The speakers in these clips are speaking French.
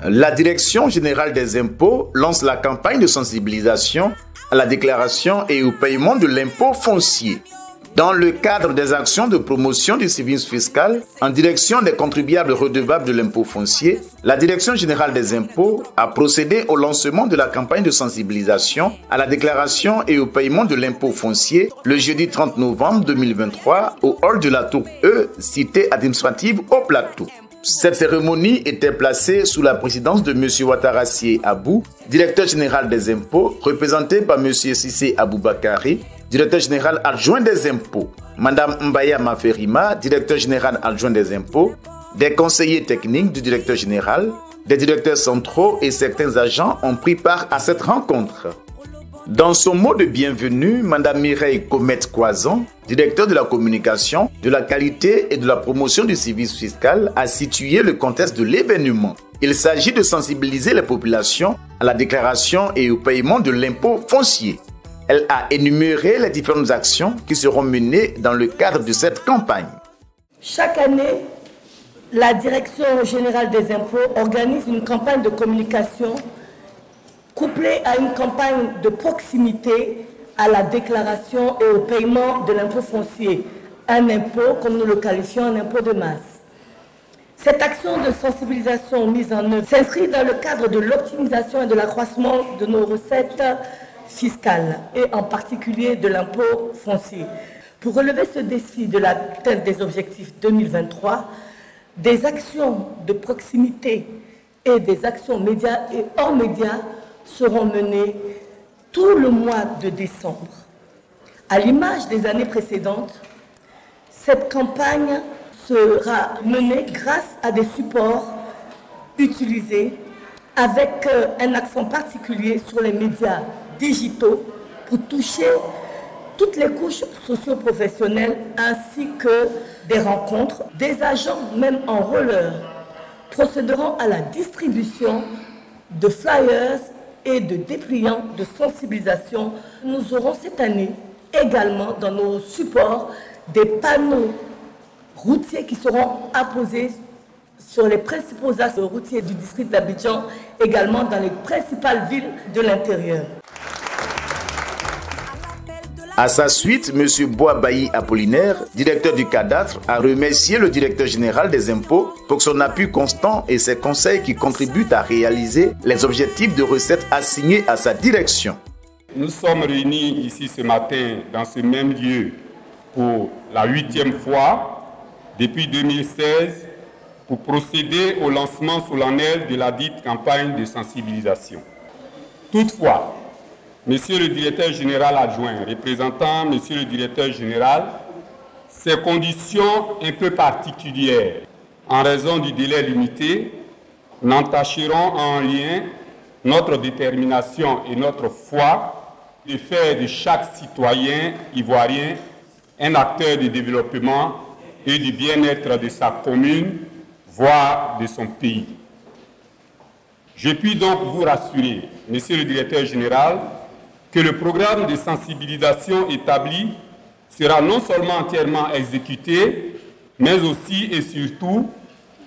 La Direction générale des impôts lance la campagne de sensibilisation à la déclaration et au paiement de l'impôt foncier. Dans le cadre des actions de promotion du civisme fiscal en direction des contribuables redevables de l'impôt foncier, la Direction générale des impôts a procédé au lancement de la campagne de sensibilisation à la déclaration et au paiement de l'impôt foncier le jeudi 30 novembre 2023 au hall de la Tour E, cité administrative au Plateau. Cette cérémonie était placée sous la présidence de M. Ouattara Abou, directeur général des impôts, représenté par M. Cissé Aboubakari, directeur général adjoint des impôts, Mme Mbaya Maferima, directeur général adjoint des impôts, des conseillers techniques du directeur général, des directeurs centraux et certains agents ont pris part à cette rencontre. Dans son mot de bienvenue, Mme Mireille Comet-Coison, directeur de la communication, de la qualité et de la promotion du civisme fiscal, a situé le contexte de l'événement. Il s'agit de sensibiliser les populations à la déclaration et au paiement de l'impôt foncier. Elle a énuméré les différentes actions qui seront menées dans le cadre de cette campagne. Chaque année, la Direction générale des impôts organise une campagne de communication couplée à une campagne de proximité à la déclaration et au paiement de l'impôt foncier. Un impôt, comme nous le qualifions, un impôt de masse. Cette action de sensibilisation mise en œuvre s'inscrit dans le cadre de l'optimisation et de l'accroissement de nos recettes fiscales, et en particulier de l'impôt foncier. Pour relever ce défi de l'atteinte des objectifs 2023, des actions de proximité et des actions médias et hors médias seront menées tout le mois de décembre. À l'image des années précédentes, cette campagne sera menée grâce à des supports utilisés avec un accent particulier sur les médias digitaux pour toucher toutes les couches socio-professionnelles ainsi que des rencontres. Des agents, même en roller, procéderont à la distribution de flyers et de dépliants de sensibilisation. Nous aurons cette année également dans nos supports des panneaux routiers qui seront apposés sur les principaux axes routiers du district d'Abidjan, également dans les principales villes de l'intérieur. À sa suite, M. Boabayi Apollinaire, directeur du cadastre, a remercié le directeur général des impôts pour son appui constant et ses conseils qui contribuent à réaliser les objectifs de recettes assignés à sa direction. Nous sommes réunis ici ce matin dans ce même lieu pour la 8e fois depuis 2016 pour procéder au lancement solennel de la dite campagne de sensibilisation. Toutefois, Monsieur le directeur général adjoint, représentant Monsieur le directeur général, ces conditions un peu particulières, en raison du délai limité, n'entacheront en rien notre détermination et notre foi de faire de chaque citoyen ivoirien un acteur de développement et du bien-être de sa commune, voire de son pays. Je puis donc vous rassurer, Monsieur le directeur général, que le programme de sensibilisation établi sera non seulement entièrement exécuté, mais aussi et surtout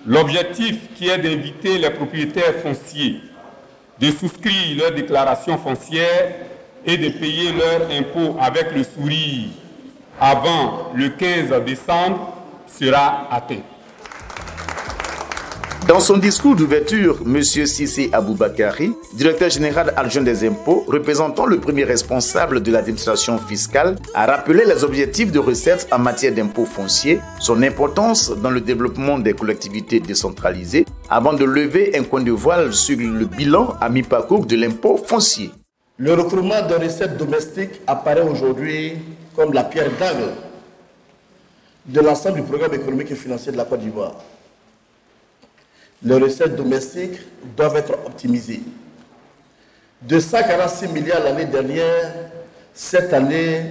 l'objectif qui est d'inviter les propriétaires fonciers de souscrire leur déclaration foncière et de payer leurs impôts avec le sourire avant le 15 décembre sera atteint. Dans son discours d'ouverture, M. Cissé Aboubakari, directeur général adjoint des impôts, représentant le premier responsable de l'administration fiscale, a rappelé les objectifs de recettes en matière d'impôts fonciers, son importance dans le développement des collectivités décentralisées, avant de lever un coin de voile sur le bilan à mi-parcours de l'impôt foncier. Le recouvrement de recettes domestiques apparaît aujourd'hui comme la pierre d'angle de l'ensemble du programme économique et financier de la Côte d'Ivoire. Les recettes domestiques doivent être optimisées. De 146 milliards l'année dernière, cette année,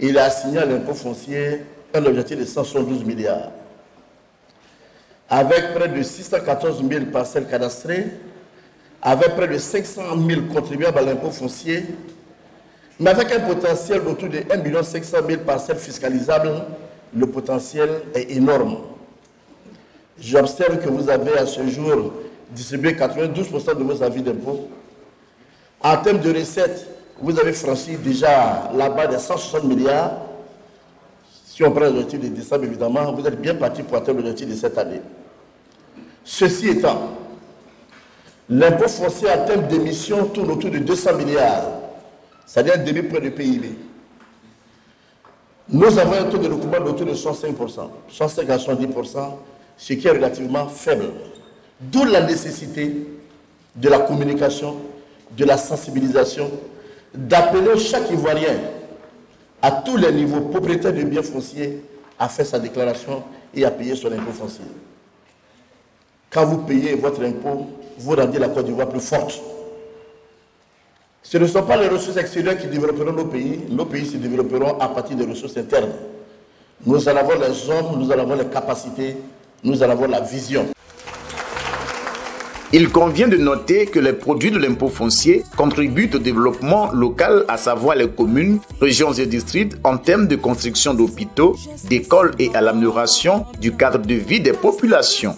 il a assigné à l'impôt foncier un objectif de 172 milliards. Avec près de 614 000 parcelles cadastrées, avec près de 500 000 contribuables à l'impôt foncier, mais avec un potentiel d'autour de 1 500 000 parcelles fiscalisables, le potentiel est énorme. J'observe que vous avez à ce jour distribué 92% de vos avis d'impôts. En termes de recettes, vous avez franchi déjà la barre des 160 milliards. Si on prend l'objectif de décembre, évidemment, vous êtes bien parti pour atteindre l'objectif de cette année. Ceci étant, l'impôt foncier en termes d'émissions tourne autour de 200 milliards, c'est-à-dire un demi-point de PIB. Nous avons un taux de recouvrement d'autour de 65%, 65 à 70%, ce qui est relativement faible. D'où la nécessité de la communication, de la sensibilisation, d'appeler chaque Ivoirien à tous les niveaux, propriétaire de biens fonciers, à faire sa déclaration et à payer son impôt foncier. Quand vous payez votre impôt, vous rendez la Côte d'Ivoire plus forte. Ce ne sont pas les ressources extérieures qui développeront nos pays se développeront à partir des ressources internes. Nous allons avoir les hommes, nous allons avoir les capacités, nous allons avoir la vision. Il convient de noter que les produits de l'impôt foncier contribuent au développement local, à savoir les communes, régions et districts, en termes de construction d'hôpitaux, d'écoles et à l'amélioration du cadre de vie des populations.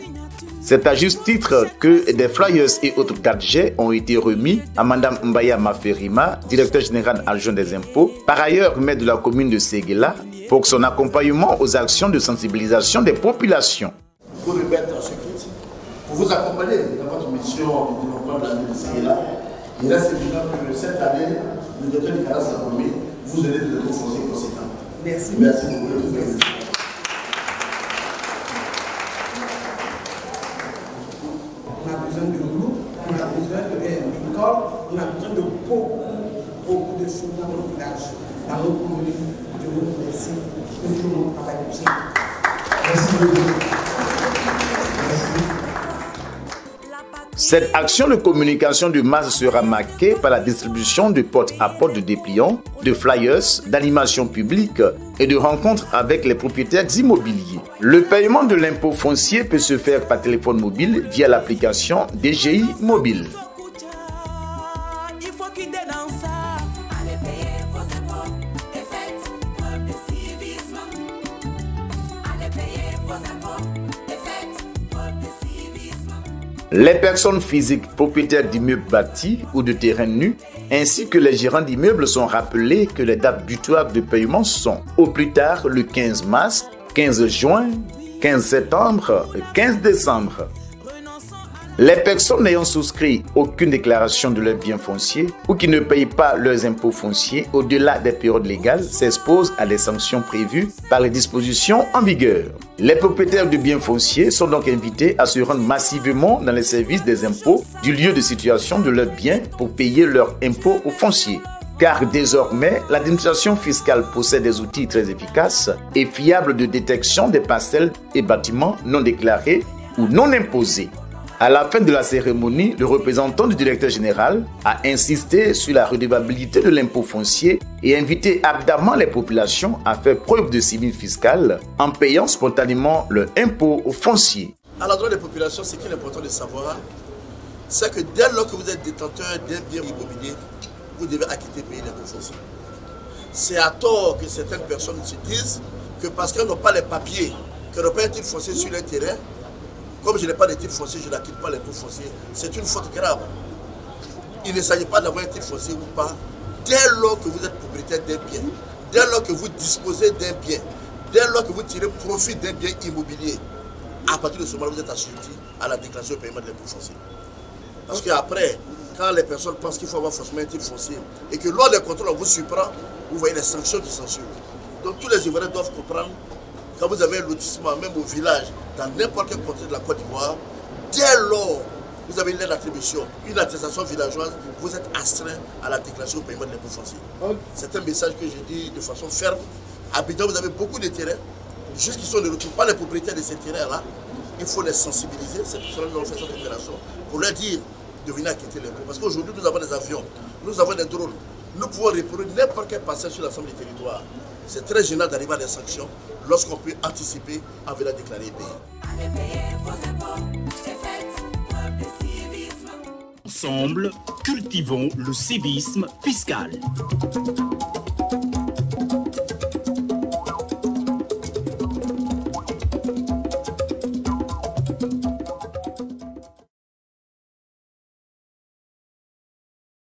C'est à juste titre que des flyers et autres 4G ont été remis à Mme Mbaya Maferima, directeur général adjoint des impôts, par ailleurs maire de la commune de Séguéla, pour son accompagnement aux actions de sensibilisation des populations. Pour remettre ce kit, pour vous accompagner dans votre mission de développement de la ville de Séguéla, il reste évident que cette année, le docteur Nicolas l'a promis, vous aurez des impôts fonciers conséquents. Merci. Merci beaucoup. On a besoin de loups, on a besoin d'écoles, on a besoin de beaucoup de choses dans nos villages, dans nos communes. Je vous remercie pour tout mon travail possible. Merci beaucoup. Cette action de communication de masse sera marquée par la distribution de porte-à-porte de dépliants, de flyers, d'animations publiques et de rencontres avec les propriétaires immobiliers. Le paiement de l'impôt foncier peut se faire par téléphone mobile via l'application DGI Mobile. Les personnes physiques propriétaires d'immeubles bâtis ou de terrains nus, ainsi que les gérants d'immeubles sont rappelés que les dates butoirs de paiement sont au plus tard le 15 mars, 15 juin, 15 septembre et 15 décembre. Les personnes n'ayant souscrit aucune déclaration de leurs biens fonciers ou qui ne payent pas leurs impôts fonciers au-delà des périodes légales s'exposent à des sanctions prévues par les dispositions en vigueur. Les propriétaires de biens fonciers sont donc invités à se rendre massivement dans les services des impôts du lieu de situation de leurs biens pour payer leurs impôts aux fonciers. Car désormais, l'administration fiscale possède des outils très efficaces et fiables de détection des parcelles et bâtiments non déclarés ou non imposés. À la fin de la cérémonie, le représentant du directeur général a insisté sur la redevabilité de l'impôt foncier et invité ardemment les populations à faire preuve de civisme fiscal en payant spontanément leur impôt foncier. À l'endroit des populations, ce qui est important de savoir, c'est que dès lors que vous êtes détenteur d'un bien immobilier, vous devez acquitter payer l'impôt foncier. C'est à tort que certaines personnes se disent que parce qu'elles n'ont pas les papiers, qu'elles n'ont pas un titre foncier sur leur terrain, comme je n'ai pas de titre foncier, je n'acquitte pas l'impôt foncier. C'est une faute grave. Il ne s'agit pas d'avoir un titre foncier ou pas. Dès lors que vous êtes propriétaire d'un bien, dès lors que vous disposez d'un bien, dès lors que vous tirez profit d'un bien immobilier, à partir de ce moment-là, vous êtes assujetti à la déclaration de paiement de l'impôt foncier. Parce qu'après, quand les personnes pensent qu'il faut avoir forcément un titre foncier et que lors des contrôles, on vous surprend, vous voyez les sanctions qui s'ensuivent. Donc tous les Ivoiriens doivent comprendre. Quand vous avez un lotissement, même au village, dans n'importe quel côté de la Côte d'Ivoire, dès lors vous avez une lettre d'attribution, une attestation villageoise, vous êtes astreint à la déclaration au paiement de l'impôt foncier. C'est un message que je dis de façon ferme. À Abidjan, vous avez beaucoup de terrains, jusqu'ici on ne retrouve pas les propriétaires de ces terrains-là. Il faut les sensibiliser, c'est pour cela que nous avons fait cette opération, pour leur dire de venir acquitter l'impôt. Parce qu'aujourd'hui, nous avons des avions, nous avons des drones, nous pouvons reproduire n'importe quel passage sur l'ensemble du territoire. C'est très gênant d'arriver à des sanctions lorsqu'on peut anticiper en venant déclarer et payer. Ensemble, cultivons le civisme fiscal.